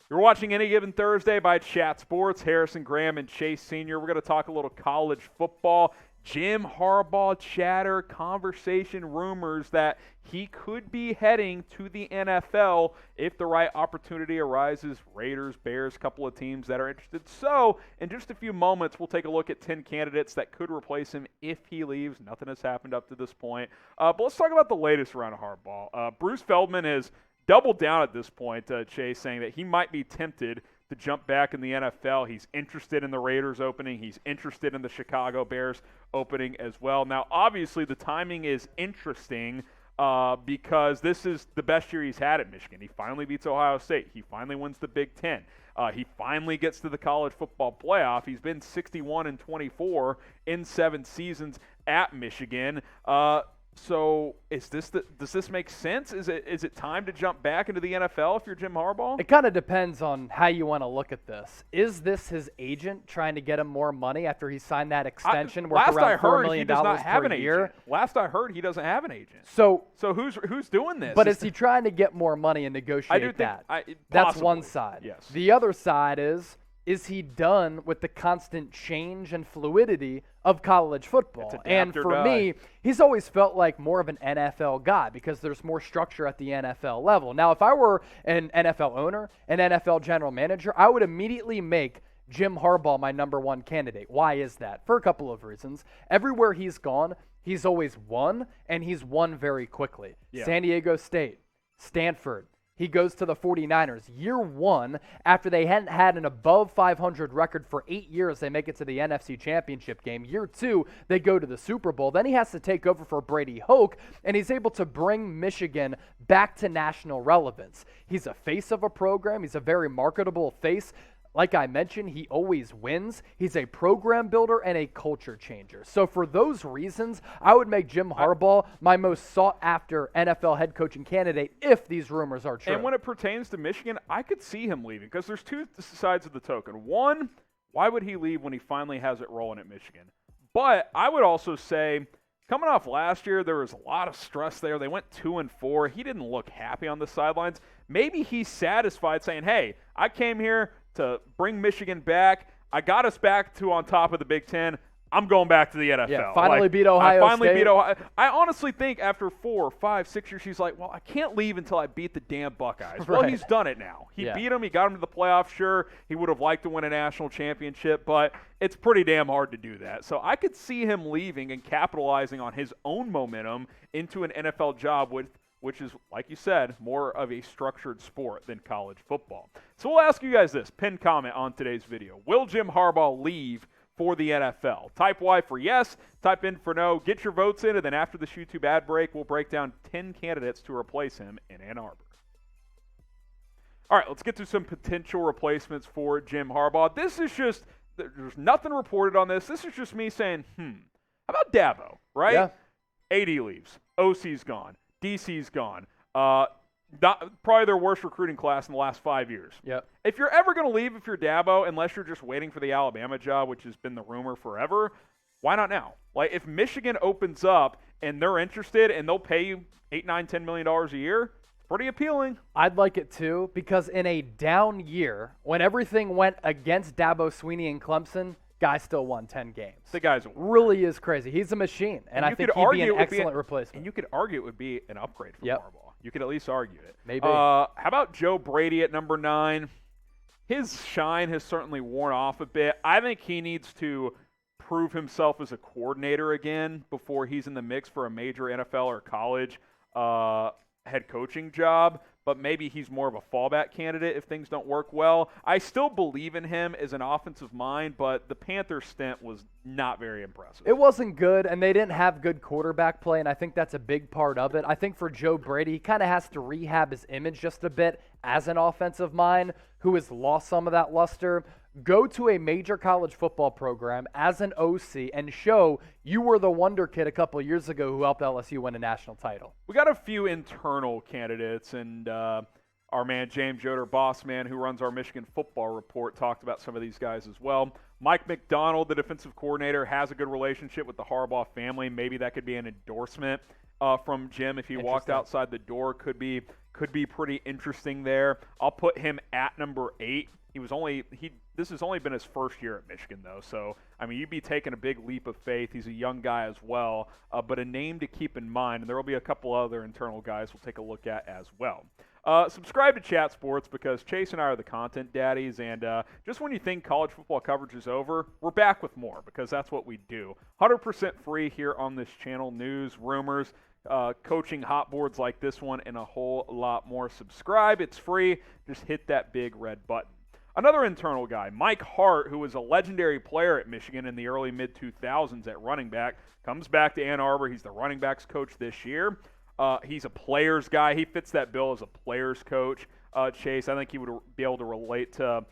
You're watching Any Given Thursday by Chat Sports. Harrison Graham and Chase Sr. We're going to talk a little college football. Jim Harbaugh chatter, conversation, rumors that he could be heading to the NFL if the right opportunity arises. Raiders, Bears, a couple of teams that are interested. So, in just a few moments, we'll take a look at 10 candidates that could replace him if he leaves. Nothing has happened up to this point. But let's talk about the latest round of Harbaugh. Bruce Feldman has doubled down at this point, Chase, saying that he might be tempted to jump back in the NFL. He's interested in the Raiders opening. He's interested in the Chicago Bears opening as well. Now, obviously, the timing is interesting because this is the best year he's had at Michigan. He finally beats Ohio State. He finally wins the Big Ten. He finally gets to the college football playoff. He's been 61-24 in 7 seasons at Michigan. So does this make sense? Is it time to jump back into the NFL if you're Jim Harbaugh? It kind of depends on how you want to look at this. Is this his agent trying to get him more money after he signed that extension worth around $4 million per year? Last I heard, he doesn't have an agent. So who's doing this? But is he trying to get more money and negotiate that? That's one side. Yes. The other side is he done with the constant change and fluidity of college football? And for me, he's always felt like more of an NFL guy because there's more structure at the NFL level. Now, if I were an NFL owner, an NFL general manager, I would immediately make Jim Harbaugh my number one candidate. Why is that? For a couple of reasons. Everywhere he's gone, he's always won, and he's won very quickly. Yeah. San Diego State, Stanford. He goes to the 49ers. Year one, after they hadn't had an above 500 record for 8 years, they make it to the NFC Championship game. Year two, they go to the Super Bowl. Then he has to take over for Brady Hoke, and he's able to bring Michigan back to national relevance. He's a face of a program. He's a very marketable face. Like I mentioned, he always wins. He's a program builder and a culture changer. So for those reasons, I would make Jim Harbaugh my most sought-after NFL head coaching candidate if these rumors are true. And when it pertains to Michigan, I could see him leaving because there's two sides of the token. One, why would he leave when he finally has it rolling at Michigan? But I would also say, coming off last year, there was a lot of stress there. They went 2-4. He didn't look happy on the sidelines. Maybe he's satisfied saying, hey, I came here to bring Michigan back. I got us back to on top of the Big Ten. I'm going back to the NFL. Yeah, finally beat Ohio State. Beat Ohio. I honestly think after 4, 5, 6 years, he's like, well, I can't leave until I beat the damn Buckeyes. Right. Well, he's done it now. He beat them. He got them to the playoffs. Sure, he would have liked to win a national championship, but it's pretty damn hard to do that. So I could see him leaving and capitalizing on his own momentum into an NFL job which is, like you said, more of a structured sport than college football. So we'll ask you guys this, pinned comment on today's video. Will Jim Harbaugh leave for the NFL? Type Y for yes, type in for no. Get your votes in, and then after this YouTube ad break, we'll break down 10 candidates to replace him in Ann Arbor. All right, let's get to some potential replacements for Jim Harbaugh. This is just, there's nothing reported on this. This is just me saying, how about Dabo, right? Yeah. AD leaves. OC's gone. DC's gone. Probably their worst recruiting class in the last 5 years. Yep. If you're ever going to leave, if you're Dabo, unless you're just waiting for the Alabama job, which has been the rumor forever, why not now? Like, if Michigan opens up and they're interested and they'll pay you $8, $9, $10 million a year, it's pretty appealing. I'd like it too, because in a down year, when everything went against Dabo, Swinney, and Clemson, guy still won 10 games. The guy's really is crazy. He's a machine, and I think he'd be an excellent replacement. And you could argue it would be an upgrade from Harbaugh. You could at least argue it. Maybe. How about Joe Brady at number 9? His shine has certainly worn off a bit. I think he needs to prove himself as a coordinator again before he's in the mix for a major NFL or college head coaching job, but maybe he's more of a fallback candidate if things don't work well. I still believe in him as an offensive mind, but the Panthers stint was not very impressive. It wasn't good, and they didn't have good quarterback play, and I think that's a big part of it. I think for Joe Brady, he kind of has to rehab his image just a bit as an offensive mind who has lost some of that luster. Go to a major college football program as an OC and show you were the wonder kid a couple of years ago who helped LSU win a national title. We got a few internal candidates, and our man James Yoder, boss man, who runs our Michigan football report, talked about some of these guys as well. Mike MacDonald, the defensive coordinator, has a good relationship with the Harbaugh family. Maybe that could be an endorsement from Jim if he walked outside the door. Could be pretty interesting there. I'll put him at number 8. This has only been his first year at Michigan, though. So, I mean, you'd be taking a big leap of faith. He's a young guy as well, but a name to keep in mind. And there will be a couple other internal guys we'll take a look at as well. Subscribe to Chat Sports because Chase and I are the content daddies. And just when you think college football coverage is over, we're back with more because that's what we do. 100% free here on this channel. News, rumors, coaching hot boards like this one, and a whole lot more. Subscribe. It's free. Just hit that big red button. Another internal guy, Mike Hart, who was a legendary player at Michigan in the early mid-2000s at running back, comes back to Ann Arbor. He's the running backs coach this year. He's a players guy. He fits that bill as a players coach. Chase, I think he would be able to relate to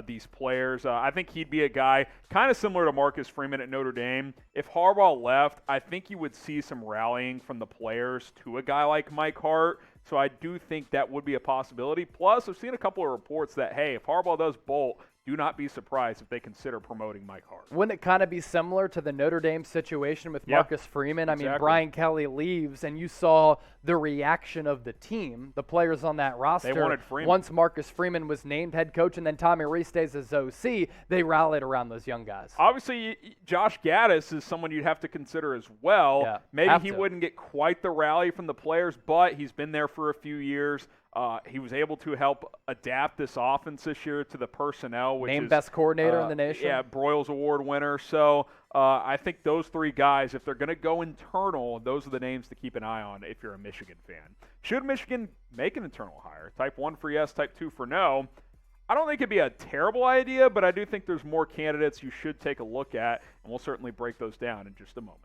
these players. I think he'd be a guy kind of similar to Marcus Freeman at Notre Dame. If Harbaugh left, I think you would see some rallying from the players to a guy like Mike Hart. So I do think that would be a possibility. Plus, I've seen a couple of reports that, hey, if Harbaugh does bolt, do not be surprised if they consider promoting Mike Hart. Wouldn't it kind of be similar to the Notre Dame situation with Marcus Freeman? I mean, Brian Kelly leaves, and you saw the reaction of the team, the players on that roster. They wanted Freeman. Once Marcus Freeman was named head coach and then Tommy Rees stays as OC, they rallied around those young guys. Obviously, Josh Gattis is someone you'd have to consider as well. Yeah, maybe he wouldn't get quite the rally from the players, but he's been there for a few years. He was able to help adapt this offense this year to the personnel. Which named is, best coordinator in the nation. Yeah, Broyles Award winner. So I think those three guys, if they're going to go internal, those are the names to keep an eye on if you're a Michigan fan. Should Michigan make an internal hire? Type 1 for yes, type 2 for no. I don't think it'd be a terrible idea, but I do think there's more candidates you should take a look at, and we'll certainly break those down in just a moment.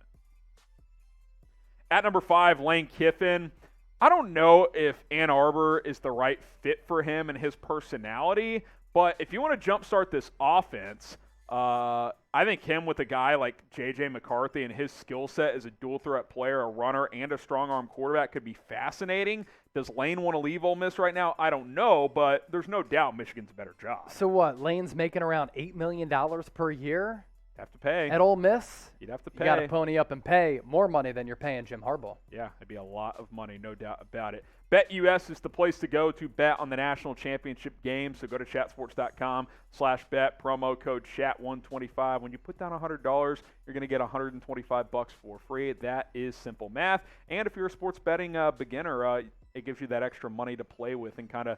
At number 5, Lane Kiffin. I don't know if Ann Arbor is the right fit for him and his personality, but if you want to jumpstart this offense, I think him with a guy like J.J. McCarthy and his skill set as a dual-threat player, a runner, and a strong-arm quarterback could be fascinating. Does Lane want to leave Ole Miss right now? I don't know, but there's no doubt Michigan's a better job. So what, Lane's making around $8 million per year? Have to pay. At Ole Miss? You'd have to pay. You got to pony up and pay more money than you're paying Jim Harbaugh. Yeah, it'd be a lot of money, no doubt about it. BetUS is the place to go to bet on the national championship game. So go to chatsports.com/bet, promo code CHAT125. When you put down $100, you're going to get $125 for free. That is simple math. And if you're a sports betting beginner, it gives you that extra money to play with and kind of,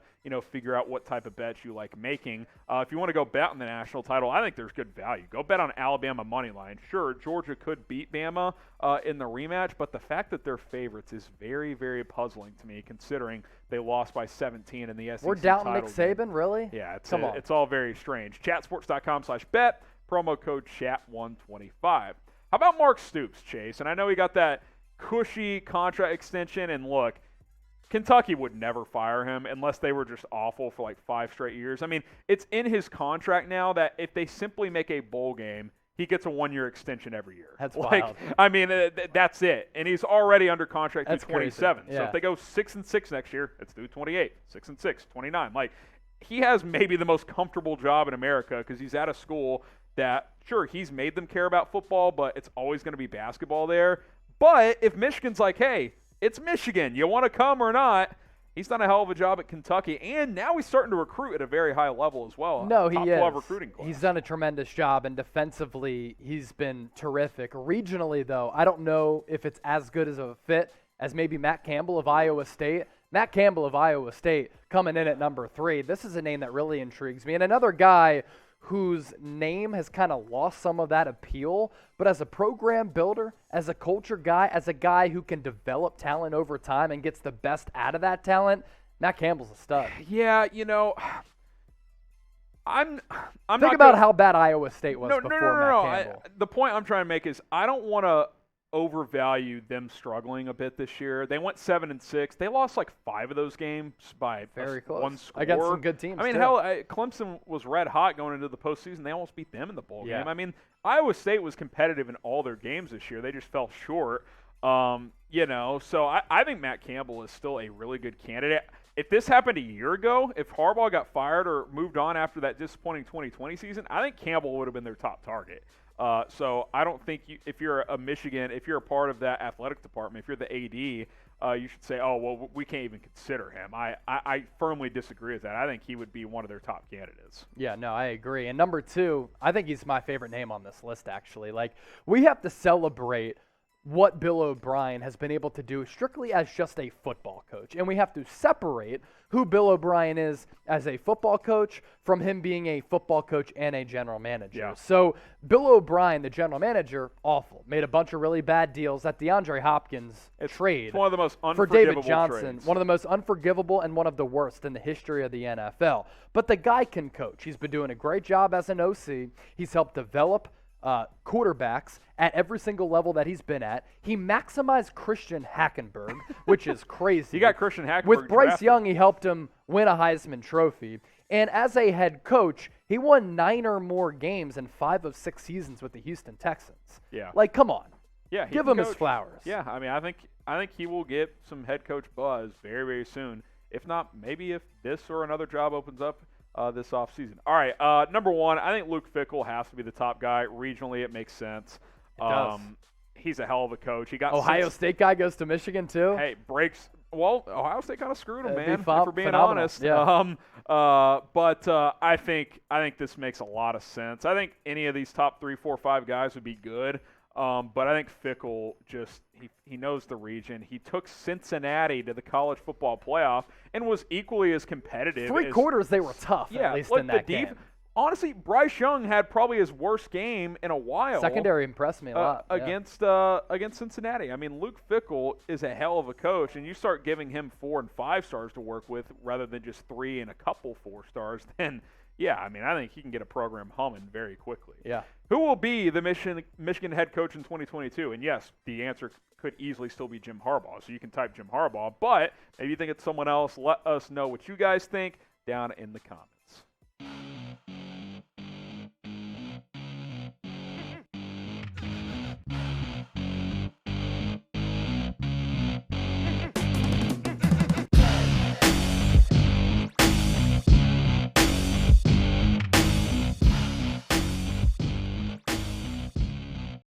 figure out what type of bets you like making. If you want to go bet on the national title, I think there's good value. Go bet on Alabama money line. Sure, Georgia could beat Bama in the rematch, but the fact that they're favorites is very, very puzzling to me, considering they lost by 17 in the SEC. We're doubting Nick title game. Saban, really? Yeah, it's all very strange. Chatsports.com/bet, promo code CHAT125. How about Mark Stoops, Chase? And I know he got that cushy contract extension, and look, Kentucky would never fire him unless they were just awful for like 5 straight years. I mean, it's in his contract now that if they simply make a bowl game, he gets a 1-year extension every year. That's wild. I mean, that's it. And he's already under contract through 27. Yeah. So if they go 6-6 next year, it's through 28. 6-6, 29. Like, he has maybe the most comfortable job in America because he's at a school that, sure, he's made them care about football, but it's always going to be basketball there. But if Michigan's like, hey, it's Michigan, you want to come or not? He's done a hell of a job at Kentucky, and now he's starting to recruit at a very high level as well. No, he Top is. 12 recruiting class. He's done a tremendous job, and defensively, he's been terrific. Regionally, though, I don't know if it's as good as a fit as maybe Matt Campbell of Iowa State. Matt Campbell of Iowa State coming in at number 3. This is a name that really intrigues me. And another guy whose name has kind of lost some of that appeal, but as a program builder, as a culture guy, as a guy who can develop talent over time and gets the best out of that talent, Matt Campbell's a stud. Yeah, I'm Think about how bad Iowa State was before Matt Campbell. The point I'm trying to make is I don't want to overvalue them struggling a bit this year. They went 7-6. They lost like 5 of those games by very close. 1 score. Against some good teams. I mean, too. hell, Clemson was red hot going into the postseason. They almost beat them in the bowl game. I mean, Iowa State was competitive in all their games this year. They just fell short. So I think Matt Campbell is still a really good candidate. If this happened a year ago, if Harbaugh got fired or moved on after that disappointing 2020 season, I think Campbell would have been their top target. So I don't think if you're a Michigan, if you're a part of that athletic department, if you're the AD, you should say, oh, well, we can't even consider him. I firmly disagree with that. I think he would be one of their top candidates. Yeah, no, I agree. And number 2, I think he's my favorite name on this list, actually. Like, we have to celebrate what Bill O'Brien has been able to do strictly as just a football coach. And we have to separate who Bill O'Brien is as a football coach from him being a football coach and a general manager. Yeah. So Bill O'Brien, the general manager, awful. Made a bunch of really bad deals. That DeAndre Hopkins trade It's one of the most for unforgivable David Johnson, trades. one of the most unforgivable and one of the worst in the history of the NFL. But the guy can coach. He's been doing a great job as an OC. He's helped develop quarterbacks at every single level that he's been at. He maximized Christian Hackenberg, which is crazy. He got Christian Hackenberg With Bryce drafted. Young, he helped him win a Heisman Trophy. And as a head coach, he won 9 or more games in 5 of 6 seasons with the Houston Texans. Yeah. Like, come on. Yeah, he Give can him his coach. flowers. Yeah, I mean, I think he will get some head coach buzz very, very soon. If not, maybe if this or another job opens up this offseason. All right, number 1, I think Luke Fickell has to be the top guy. Regionally, it makes sense. It does. He's a hell of a coach. He got Ohio State guy goes to Michigan, too? Hey, breaks. Well, Ohio State kind of screwed him, It'd be man. If we're being phenomenal. honest. Yeah. But I think this makes a lot of sense. I think any of these top 3, 4, 5 guys would be good. But I think Fickell just he knows the region. He took Cincinnati to the college football playoff and was equally as competitive. 3 quarters they were tough, at least in that game. Honestly, Bryce Young had probably his worst game in a while. Secondary impressed me a lot. Against Cincinnati. I mean, Luke Fickell is a hell of a coach, and you start giving him 4 and 5 stars to work with rather than just 3 and a couple 4 stars, then yeah, I mean, I think he can get a program humming very quickly. Yeah. Who will be the Michigan head coach in 2022? And yes, the answer could easily still be Jim Harbaugh. So you can type Jim Harbaugh, but maybe you think it's someone else. Let us know what you guys think down in the comments.